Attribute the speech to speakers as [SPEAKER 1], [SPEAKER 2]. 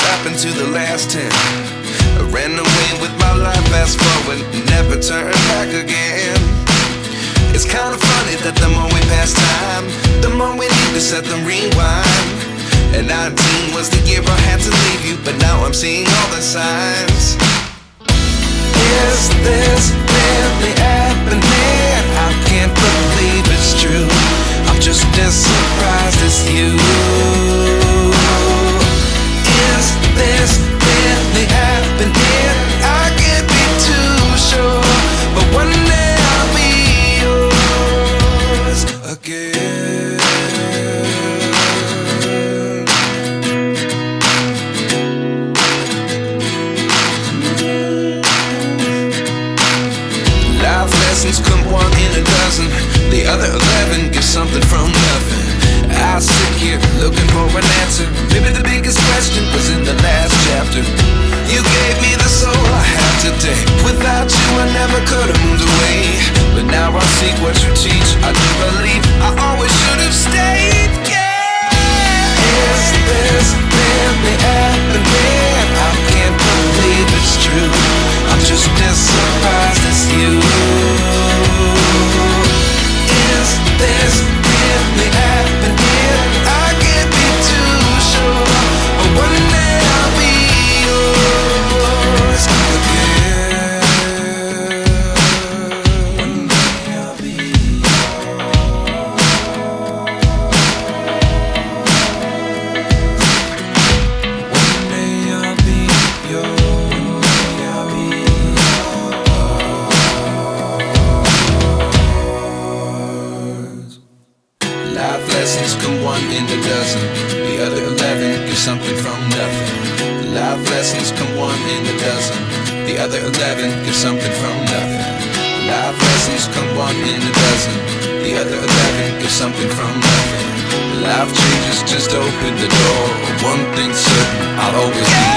[SPEAKER 1] happened to the last 10? I ran away with my life, fast forward, never turn back again. It's kind of funny that the more we pass time, the more we need to set them rewind. And 19 was the year I had to leave you, but now I'm seeing all the signs. Is this really happening? I can't believe it's true. I'm just as surprised as you. Is this really happening? I can't be too sure, but one day I'll be yours again. Life lessons come one in a dozen. The other 11 get something from nothing. I sit here looking for an answer. Maybe the biggest question was in the last chapter. You gave me the soul I have today. Without you I never could have moved away. But now I see what you teach. I do believe I always should have stayed. Yeah. Is this really happening? I can't believe it's true. I'm just as surprised as you. Is this really happening? I can't be too sure, but one day I'll be yours again. One day I'll be yours. One day I'll be yours. One day I'll be yours. Life lessons come one in a dozen. The other 11 get something from nothing. Life lessons come one in a dozen. The other 11 get something from nothing. Life lessons come one in a dozen. The other 11 get something from nothing. Life changes just open the door. One thing's certain, I'll always be